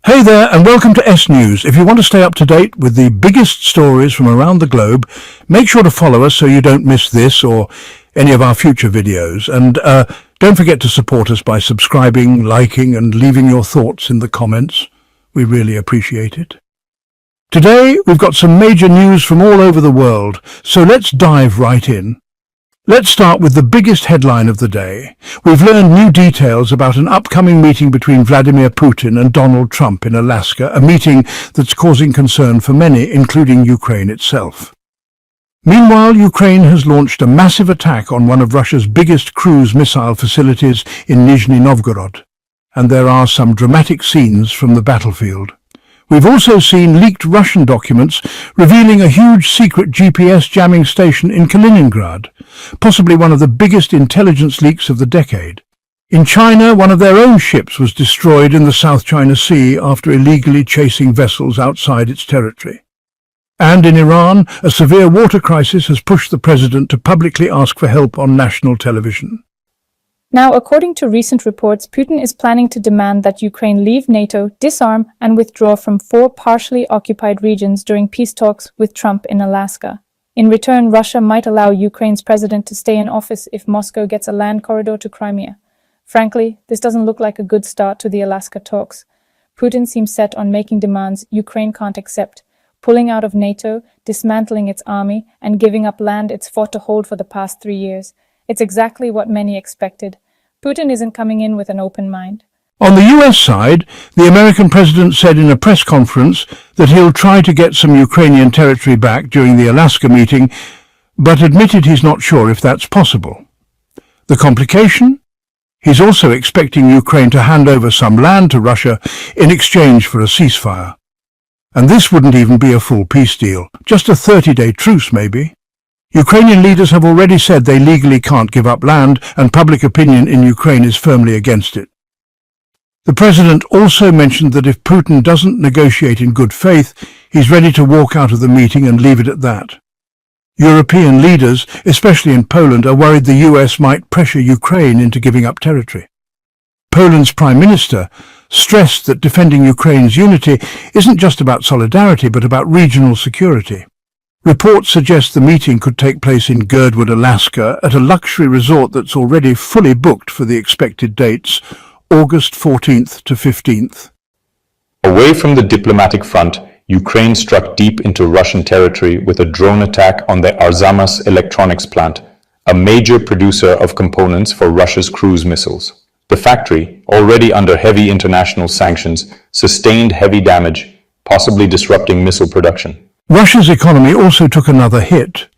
Hey there, and welcome to S News. If you want to stay up to date with the biggest stories from around the globe, make sure to follow us so you don't miss this or any of our future videos. And don't forget to support us by subscribing, liking, and leaving your thoughts in the comments. We really appreciate it. Today, we've got some major news from all over the world, so let's dive right in. Let's start with the biggest headline of the day. We've learned new details about an upcoming meeting between Vladimir Putin and Donald Trump in Alaska, a meeting that's causing concern for many, including Ukraine itself. Meanwhile, Ukraine has launched a massive attack on one of Russia's biggest cruise missile facilities in Nizhny Novgorod, and there are some dramatic scenes from the battlefield. We've also seen leaked Russian documents revealing a huge secret GPS jamming station in Kaliningrad, possibly one of the biggest intelligence leaks of the decade. In China, one of their own ships was destroyed in the South China Sea after illegally chasing vessels outside its territory. And in Iran, a severe water crisis has pushed the president to publicly ask for help on national television. Now, according to recent reports, Putin is planning to demand that Ukraine leave NATO, disarm, and withdraw from 4 partially occupied regions during peace talks with Trump in Alaska. In return, Russia might allow Ukraine's president to stay in office if Moscow gets a land corridor to Crimea. Frankly, this doesn't look like a good start to the Alaska talks. Putin seems set on making demands Ukraine can't accept, pulling out of NATO, dismantling its army, and giving up land it's fought to hold for the past 3 years. It's exactly what many expected. Putin isn't coming in with an open mind. On the US side, the American president said in a press conference that he'll try to get some Ukrainian territory back during the Alaska meeting, but admitted he's not sure if that's possible. The complication? He's also expecting Ukraine to hand over some land to Russia in exchange for a ceasefire. And this wouldn't even be a full peace deal, just a 30-day truce maybe. Ukrainian leaders have already said they legally can't give up land, and public opinion in Ukraine is firmly against it. The president also mentioned that if Putin doesn't negotiate in good faith, he's ready to walk out of the meeting and leave it at that. European leaders, especially in Poland, are worried the US might pressure Ukraine into giving up territory. Poland's prime minister stressed that defending Ukraine's unity isn't just about solidarity but about regional security. Reports suggest the meeting could take place in Girdwood, Alaska, at a luxury resort that's already fully booked for the expected dates, August 14th to 15th. Away from the diplomatic front, Ukraine struck deep into Russian territory with a drone attack on the Arzamas electronics plant, a major producer of components for Russia's cruise missiles. The factory, already under heavy international sanctions, sustained heavy damage, possibly disrupting missile production. Russia's economy also took another hit.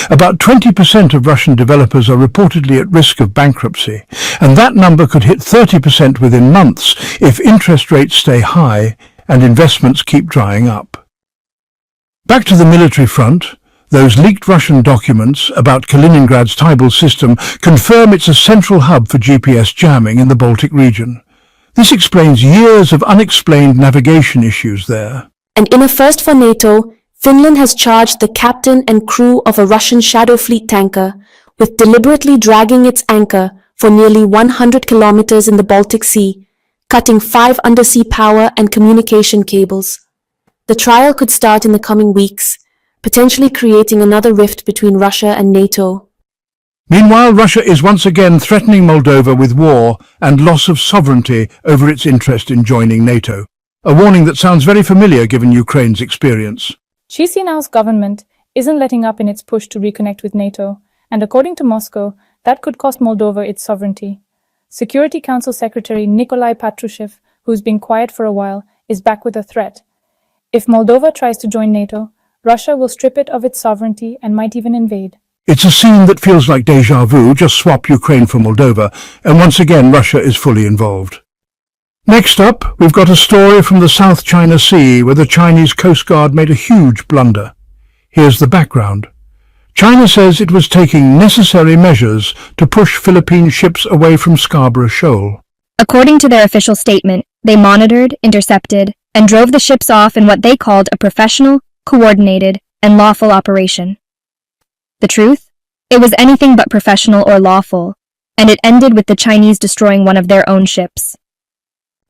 About 20% of Russian developers are reportedly at risk of bankruptcy, and that number could hit 30% within months if interest rates stay high and investments keep drying up. Back to the military front, those leaked Russian documents about Kaliningrad's Tybal system confirm it's a central hub for GPS jamming in the Baltic region. This explains years of unexplained navigation issues there. And in a first for NATO, Finland has charged the captain and crew of a Russian Shadow Fleet tanker with deliberately dragging its anchor for nearly 100 kilometers in the Baltic Sea, cutting 5 undersea power and communication cables. The trial could start in the coming weeks, potentially creating another rift between Russia and NATO. Meanwhile, Russia is once again threatening Moldova with war and loss of sovereignty over its interest in joining NATO. A warning that sounds very familiar given Ukraine's experience. Chisinau's government isn't letting up in its push to reconnect with NATO, and according to Moscow, that could cost Moldova its sovereignty. Security Council Secretary Nikolai Patrushev, who's been quiet for a while, is back with a threat. If Moldova tries to join NATO, Russia will strip it of its sovereignty and might even invade. It's a scene that feels like déjà vu, just swap Ukraine for Moldova, and once again Russia is fully involved. Next up, we've got a story from the South China Sea where the Chinese Coast Guard made a huge blunder. Here's the background. China says it was taking necessary measures to push Philippine ships away from Scarborough Shoal. According to their official statement, they monitored, intercepted, and drove the ships off in what they called a professional, coordinated, and lawful operation. The truth? It was anything but professional or lawful, and it ended with the Chinese destroying one of their own ships.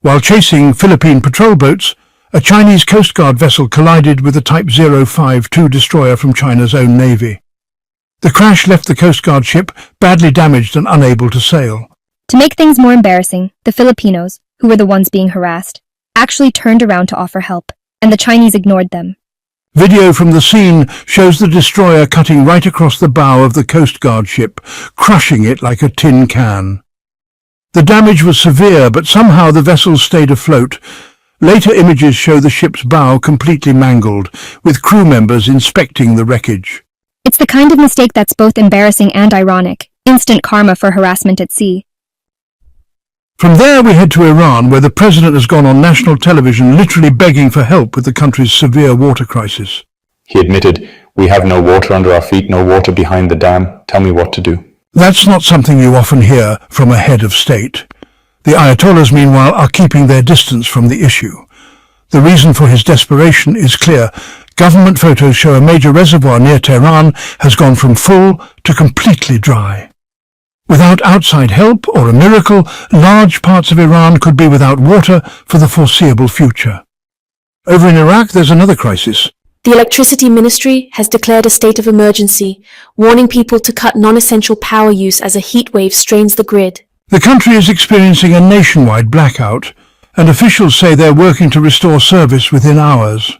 While chasing Philippine patrol boats, a Chinese Coast Guard vessel collided with a Type 052 destroyer from China's own navy. The crash left the Coast Guard ship badly damaged and unable to sail. To make things more embarrassing, the Filipinos, who were the ones being harassed, actually turned around to offer help, and the Chinese ignored them. Video from the scene shows the destroyer cutting right across the bow of the Coast Guard ship, crushing it like a tin can. The damage was severe, but somehow the vessel stayed afloat. Later images show the ship's bow completely mangled, with crew members inspecting the wreckage. It's the kind of mistake that's both embarrassing and ironic, instant karma for harassment at sea. From there we head to Iran, where the president has gone on national television literally begging for help with the country's severe water crisis. He admitted, "We have no water under our feet, no water behind the dam. Tell me what to do." That's not something you often hear from a head of state. The Ayatollahs, meanwhile, are keeping their distance from the issue. The reason for his desperation is clear. Government photos show a major reservoir near Tehran has gone from full to completely dry. Without outside help or a miracle, large parts of Iran could be without water for the foreseeable future. Over in Iraq, there's another crisis. The Electricity Ministry has declared a state of emergency, warning people to cut non-essential power use as a heat wave strains the grid. The country is experiencing a nationwide blackout, and officials say they're working to restore service within hours.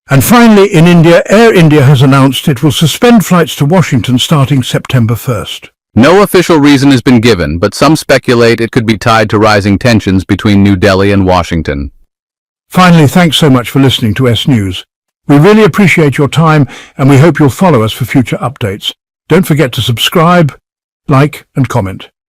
And finally, in India, Air India has announced it will suspend flights to Washington starting September 1st. No official reason has been given, but some speculate it could be tied to rising tensions between New Delhi and Washington. Finally, thanks so much for listening to S News. We really appreciate your time, and we hope you'll follow us for future updates. Don't forget to subscribe, like, and comment.